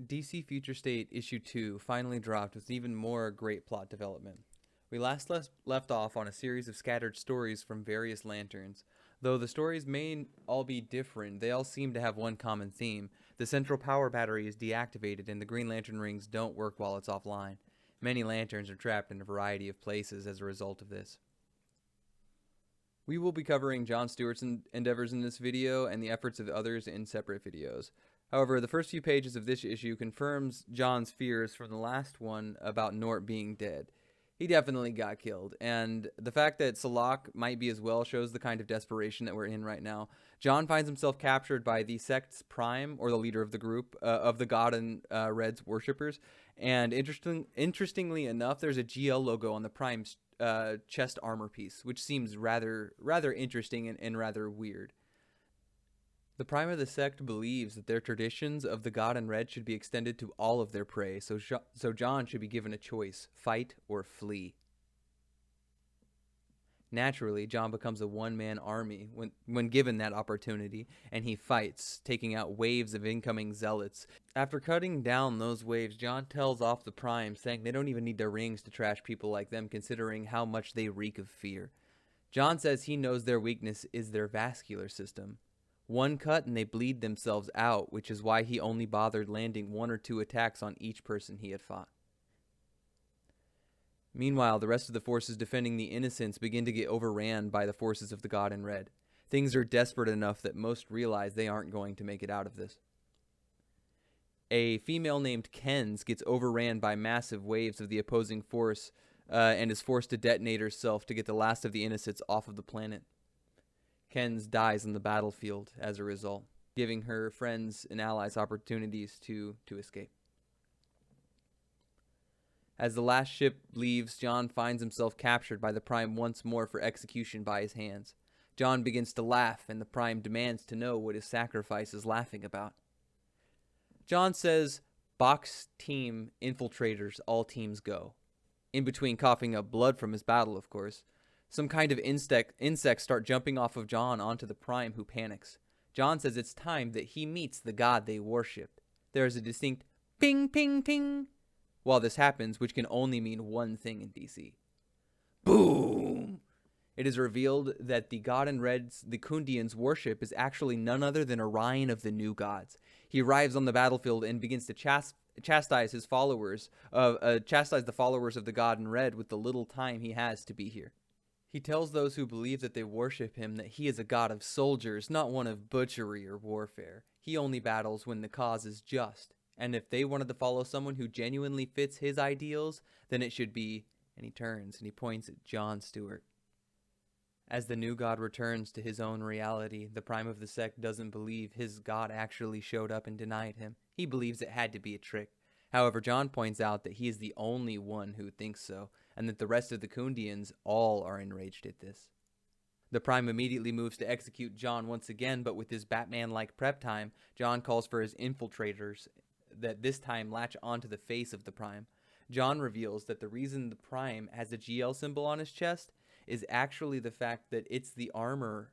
DC Future State Issue 2 finally dropped with even more great plot development. We last left off on a series of scattered stories from various lanterns. Though the stories may all be different, they all seem to have one common theme. The central power battery is deactivated and the Green Lantern rings don't work while it's offline. Many lanterns are trapped in a variety of places as a result of this. We will be covering John Stewart's endeavors in this video and the efforts of others in separate videos. However, the first few pages of this issue confirms John's fears from the last one about Nort being dead. He definitely got killed, and the fact that Salak might be as well shows the kind of desperation that we're in right now. John finds himself captured by the sect's prime, or the leader of the group, of the God and Red's worshippers, and interestingly enough, there's a GL logo on the prime's chest armor piece, which seems rather interesting and rather weird. The prime of the sect believes that their traditions of the God in Red should be extended to all of their prey, so John should be given a choice, fight or flee. Naturally, John becomes a one-man army when given that opportunity, and he fights, taking out waves of incoming zealots. After cutting down those waves, John tells off the prime, saying they don't even need their rings to trash people like them, considering how much they reek of fear. John says he knows their weakness is their vascular system. One cut and they bleed themselves out, which is why he only bothered landing 1 or 2 attacks on each person he had fought. Meanwhile, the rest of the forces defending the innocents begin to get overran by the forces of the God in Red. Things are desperate enough that most realize they aren't going to make it out of this. A female named Kens gets overran by massive waves of the opposing force and is forced to detonate herself to get the last of the innocents off of the planet. Kens dies on the battlefield as a result, giving her friends and allies opportunities to escape. As the last ship leaves, John finds himself captured by the Prime once more for execution by his hands. John begins to laugh, and the Prime demands to know what his sacrifice is laughing about. John says, "Box team infiltrators, all teams go." In between coughing up blood from his battle, of course. Some kind of insects start jumping off of John onto the Prime, who panics. John says it's time that he meets the god they worship. There is a distinct ping, ping, ping while this happens, which can only mean one thing in DC. Boom! It is revealed that the God in Red's, the Kundians' worship is actually none other than Orion of the New Gods. He arrives on the battlefield and begins to chastise his followers, chastise the followers of the God in Red with the little time he has to be here. He tells those who believe that they worship him that he is a god of soldiers, not one of butchery or warfare. He only battles when the cause is just. And if they wanted to follow someone who genuinely fits his ideals, then it should be, and he turns and he points at John Stewart. As the new god returns to his own reality, the prime of the sect doesn't believe his god actually showed up and denied him. He believes it had to be a trick. However, John points out that he is the only one who thinks so, and that the rest of the Kundians all are enraged at this. The Prime immediately moves to execute John once again, but with his Batman-like prep time, John calls for his infiltrators that this time latch onto the face of the Prime. John reveals that the reason the Prime has a GL symbol on his chest is actually the fact that it's the armor,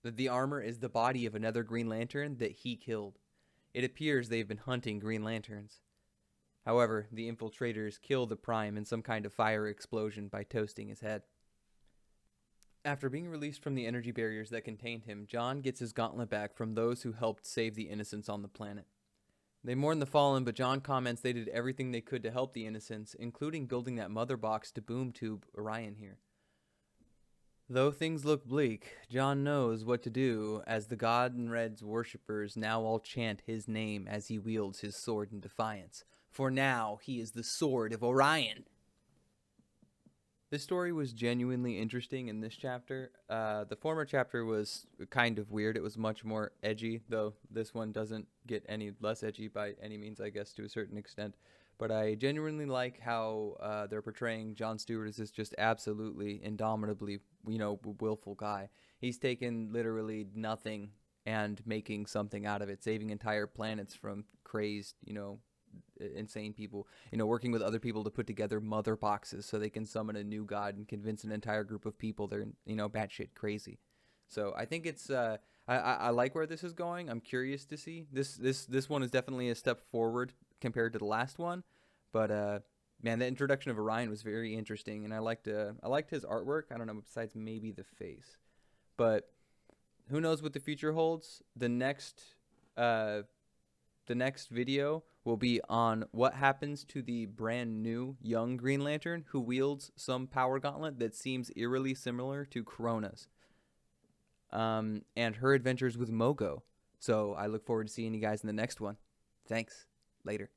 that the armor is the body of another Green Lantern that he killed. It appears they've been hunting Green Lanterns. However, the infiltrators kill the Prime in some kind of fire explosion by toasting his head. After being released from the energy barriers that contained him, John gets his gauntlet back from those who helped save the innocents on the planet. They mourn the fallen, but John comments they did everything they could to help the innocents, including building that mother box to boom tube Orion here. Though things look bleak, John knows what to do as the God in Red's worshippers now all chant his name as he wields his sword in defiance. For now, he is the Sword of Orion. This story was genuinely interesting in this chapter. The former chapter was kind of weird. It was much more edgy, though this one doesn't get any less edgy by any means, I guess, to a certain extent. But I genuinely like how they're portraying John Stewart as this just absolutely, indomitably, willful guy. He's taken literally nothing and making something out of it, saving entire planets from crazed, insane people, working with other people to put together mother boxes so they can summon a new god and convince an entire group of people they're, batshit crazy. So I think it's, I I like where this is going. I'm curious to see. This one is definitely a step forward compared to the last one, but man, the introduction of Orion was very interesting, and I liked his artwork. I don't know, besides maybe the face, but who knows what the future holds. The next video will be on what happens to the brand new young Green Lantern who wields some power gauntlet that seems eerily similar to Corona's. And her adventures with Mogo. So I look forward to seeing you guys in the next one. Thanks. Later.